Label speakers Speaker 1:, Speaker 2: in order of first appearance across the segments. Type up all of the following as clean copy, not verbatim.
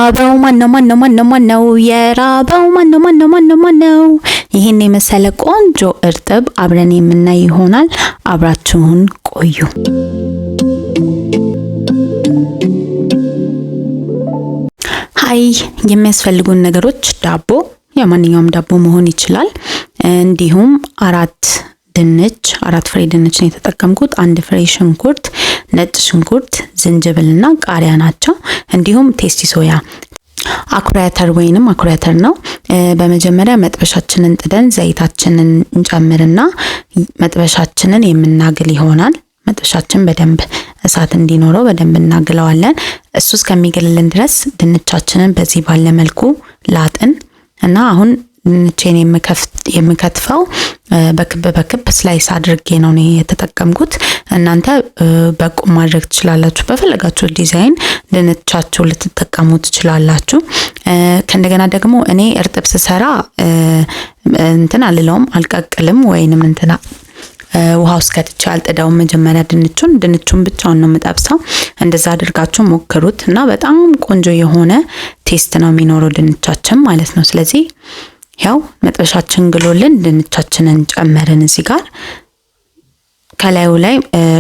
Speaker 1: የራበው ማነው የራበው ማነው ይሄን የመሰለ ቆንጆ እርጥብ አብረን የምናይ ይሆናል። አብራችሁን ቆዩ። ሃይ የሚያስፈልጉን ነገሮች ዳቦ፣ የማንኛውም ዳቦ መሆን ይችላል። እንዲሁም አራት ፍሬ ድንች ነው የተጠቀምኩት። አንድ ፍሬ ሽንኩርት፣ ነጭ ሽንኩርት፣ ዝንጅብልና ቃሪያ ናቸው። እንዲሁም ቴስቲ ሶያ አኩሪ አተር ወይንም አኩሪ አተር ነው። በመጀመሪያ መጥበሻችንን ጥደን ዘይታችንን እንጨምርና መጥበሻችንን የምናግል ይሆናል። መጥበሻችን በደንብ እሳት እንዲኖረው በደንብ እናግለዋለን። እሱ እስከሚግልልን ድረስ ድንቻችንን በዚህ ባለ መልኩ ላጥን እና አሁን ድንቼን የምከትፈው በክብ ስላይስ አድርጌ ነው የተጠቀምኩት። እናንተ በቁም ማድረግ ትችላላችሁ። በፈለጋችሁ ዲዛይን ድንቻችሁ ልትጠቀሙ ትችላላችሁ። ከእንደገና ደግሞ እኔ እርጥብ ስሰራ አልቀቅልም ወይንም ውሃ ውስጥ ከትቼ አልጥደውም። መጀመሪያ ድንቹን ብቻውን ነው የምጠብሰው። እንደዛ አድርጋችሁ ሞክሩት እና በጣም ቆንጆ የሆነ ቴስት ነው የሚኖረው ድንቻችን ማለት ነው። ስለዚህ ያው መጥበሻችን ግሎልን ድንቻችንን ጨመርን። እዚህ ጋር ከላዩ ላይ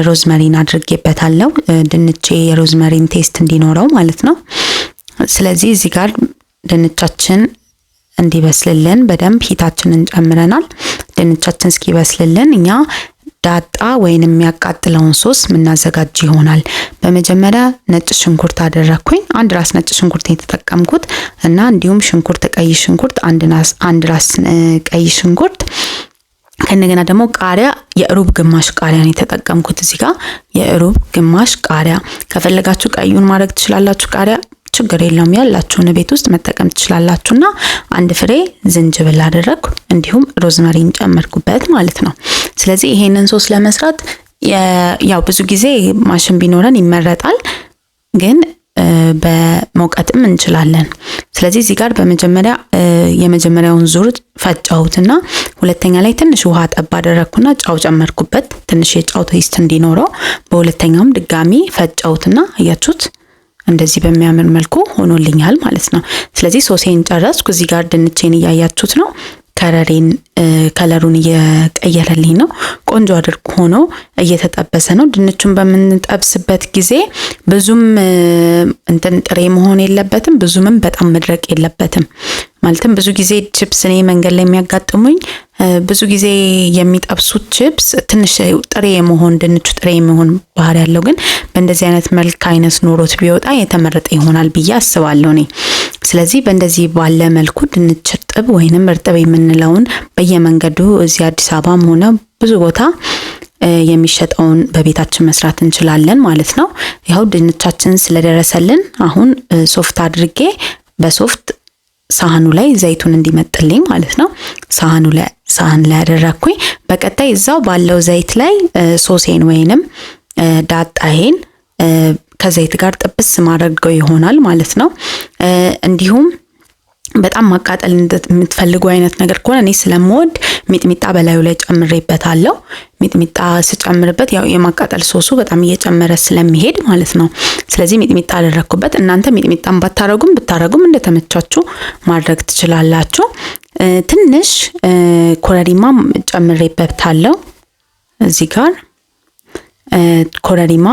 Speaker 1: ሮዝመሪን አድርጌበታለሁ፣ ድንቼ የሮዝመሪን ቴስት እንዲኖረው ማለት ነው። ስለዚህ እዚህ ጋር ድንቻችን እንዲበስልልን በደንብ ሂታችንን ጨምረናል። ድንቻችን እስኪበስልልን እኛ ዳጣ ወይንም የሚያቃጥለውን ሶስ ምናዘጋጅ ይሆናል። በመጀመሪያ ነጭ ሽንኩርት አደረኩኝ። አንድ ራስ ነጭ ሽንኩርት የተጠቀምኩት እና እንዲሁም ቀይ ሽንኩርት አንድ ራስ ቀይ ሽንኩርት፣ ከነገና ደግሞ ቃሪያ የሩብ ግማሽ ቃሪያ ነው የተጠቀምኩት። እዚህ ጋር የሩብ ግማሽ ቃሪያ፣ ከፈለጋችሁ ቀዩን ማድረግ ትችላላችሁ። ቃሪያ ችግር የለውም፣ ያላችሁን ቤት ውስጥ መጠቀም ትችላላችሁና አንድ ፍሬ ዝንጅብል አደረኩ፣ እንዲሁም ሮዝመሪን ጨመርኩበት ማለት ነው። ስለዚህ ይሄንን ሶስ ለመስራት ያው ብዙ ጊዜ ማሽን ቢኖረን ይመረጣል፣ ግን በመውቀጥም እንችላለን። ስለዚህ እዚህ ጋር በመጀመሪያ የመጀመሪያውን ዙር ፈጫሁትና ሁለተኛ ላይ ትንሽ ውሃ ጠብ አደረኩና ጫው ጨመርኩበት፣ ትንሽ የጫው ቴስት እንዲኖረው። በሁለተኛውም ድጋሚ ፈጫሁትና አያችሁት እንደዚህ በሚያምር መልኩ ሆኖልኛል ማለት ነው። ስለዚህ ሶሴን ጨረስኩ። እዚህ ጋር ድንቼን እያያችሁት ነው። ከለሩን እየቀየረልኝ ነው። ቆንጆ አድርጎ ሆኖ እየተጠበሰ ነው። ድንቹን በምንጠብስበት ጊዜ ብዙም ጥሬ መሆን የለበትም፣ ብዙምም በጣም መድረቅ የለበትም። ማለትም ብዙ ጊዜ ቺፕስ እኔ መንገድ ላይ የሚያጋጥሙኝ ብዙ ጊዜ የሚጠብሱት ቺፕስ ትንሽ ጥሬ የመሆን ድንቹ ጥሬ የመሆን ባህሪ ያለው፣ ግን በእንደዚህ አይነት መልክ አይነት ኖሮት ቢወጣ የተመረጠ ይሆናል ብዬ አስባለሁ እኔ። ስለዚህ በእንደዚህ ባለ መልኩ ድንች እርጥብ ወይንም እርጥብ የምንለውን በየመንገዱ እዚህ አዲስ አበባም ሆነ ብዙ ቦታ የሚሸጠውን በቤታችን መስራት እንችላለን ማለት ነው። ያው ድንቻችን ስለደረሰልን አሁን ሶፍት አድርጌ በሶፍት ሳህኑ ላይ ዘይቱን እንዲመጥልኝ ማለት ነው ሳህን ላይ አደረኩኝ። በቀጣይ እዛው ባለው ዘይት ላይ ሶሴን ወይንም ዳጣዬን ከዘይት ጋር ጥብስ ማድረገው ይሆናል ማለት ነው። እንዲሁም በጣም ማቃጠል የምትፈልጉ አይነት ነገር ከሆነ እኔ ስለምወድ ሚጥሚጣ በላዩ ላይ ጨምሬበታለሁ። ሚጥሚጣ ስጨምርበት ያው የማቃጠል ሶሱ በጣም እየጨመረ ስለሚሄድ ማለት ነው። ስለዚህ ሚጥሚጣ አደረኩበት። እናንተ ሚጥሚጣን ብታረጉም እንደተመቻችሁ ማድረግ ትችላላችሁ። ትንሽ ኮረሪማ ጨምሬበታለሁ። እዚህ ጋር ኮረሪማ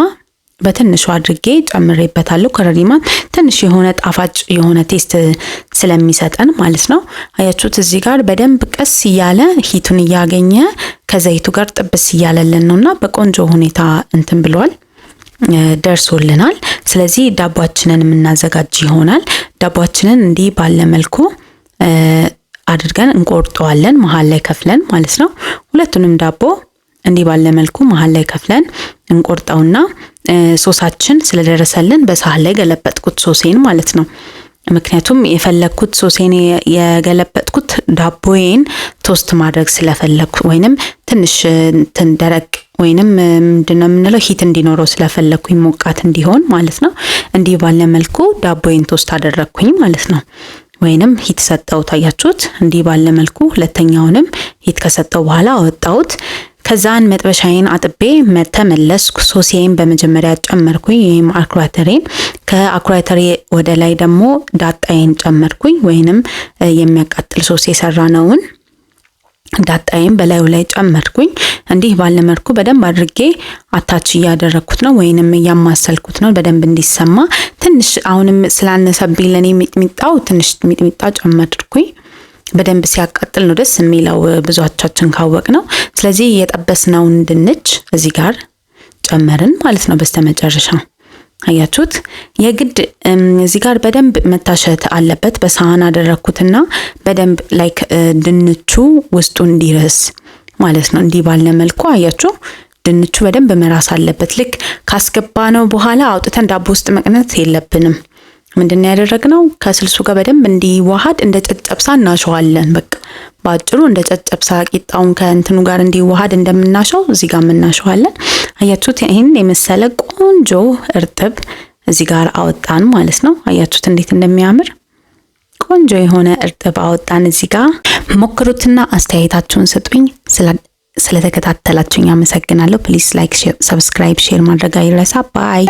Speaker 1: በትንሹ አድርጌ ጨምሬበታለሁ። ኮረሪማ ትንሽ የሆነ ጣፋጭ የሆነ ቴስት ስለሚሰጠን ማለት ነው። አያችሁት እዚህ ጋር በደንብ ቀስ እያለ ሂቱን እያገኘ ከዘይቱ ጋር ጥብስ እያለልን ነውና በቆንጆ ሁኔታ ብሏል፣ ደርሶልናል። ስለዚህ ዳቦአችንን የምናዘጋጅ ይሆናል። ዳቦአችንን እንዲህ ባለ መልኩ አድርገን እንቆርጠዋለን፣ መሃል ላይ ከፍለን ማለት ነው። ሁለቱንም ዳቦ እንዲህ ባለ መልኩ መሃል ላይ ከፍለን እንቆርጠውና ሶሳችን ስለደረሰልን በሳህን ላይ ገለበጥኩት ሶሴን ማለት ነው። ምክንያቱም የፈለኩት ሶሴን የገለበጥኩት ዳቦዬን ቶስት ማድረግ ስለፈለኩ ወይንም ትንሽ ደረቅ ወይንም ምንድነው የምንለው ሂት እንዲኖረው ስለፈለኩኝ ሞቃት እንዲሆን ማለት ነው። እንዲህ ባለ መልኩ ዳቦዬን ቶስት አደረኩኝ ማለት ነው። ወይንም ሂት ሰጠው። ታያችሁት እንዲህ ባለ መልኩ ሁለተኛውንም ሂት ከሰጠው በኋላ አወጣሁት። ከዛን መጥበሻዬን አጥቤ ተመለስኩ። ሶሴን በመጀመሪያ ጨመርኩኝ፣ ይሄም አኩራተሬን። ከአኩራተሬ ወደ ላይ ደግሞ ዳጣዬን ጨመርኩኝ፣ ወይንም የሚያቃጥል ሶስ የሰራነውን ዳጣዬን በላዩ ላይ ጨመርኩኝ። እንዲህ ባለ መልኩ በደንብ አድርጌ አታች እያደረኩት ነው፣ ወይንም እያማሰልኩት ነው በደንብ እንዲሰማ። ትንሽ አሁንም ስላነሰብኝ ለኔ ሚጥሚጣው ትንሽ ሚጥሚጣ ጨመርኩኝ። በደንብ ሲያቃጥል ነው ደስ የሚለው፣ ብዙዎቻችን ካወቅ ነው። ስለዚህ የጠበስነውን ድንች እዚህ ጋር ጨመርን ማለት ነው በስተመጨረሻ። አያችሁት? የግድ እዚህ ጋር በደንብ መታሸት አለበት። በሳህን አደረኩትና በደንብ ላይክ ድንቹ ውስጡ እንዲረስ ማለት ነው። እንዲህ ባለ መልኩ አያችሁ፣ ድንቹ በደንብ መራስ አለበት። ልክ ካስገባነው በኋላ አውጥተን ዳቦ ውስጥ መቅነት የለብንም። ምንድነው ያደረግነው? ከስልሱ ጋር በደንብ እንዲዋሃድ እንደ ጨጨብሳ እናሸዋለን። በቃ ባጭሩ እንደ ጨጨብሳ ቂጣውን ከእንትኑ ጋር እንዲዋሃድ እንደምናሸው እዚህ ጋር እናሸዋለን። አያችሁት? ይሄን የመሰለ ቆንጆ እርጥብ እዚህ ጋር አወጣን ማለት ነው። አያችሁት እንዴት እንደሚያምር ቆንጆ የሆነ እርጥብ አወጣን። እዚህ ጋር ሞክሩትና አስተያየታችሁን ስጡኝ። ስለተከታተላችሁኝ አመሰግናለሁ። ፕሊዝ ላይክ፣ ሰብስክራይብ፣ ሼር ማድረግ አይረሳ። ባይ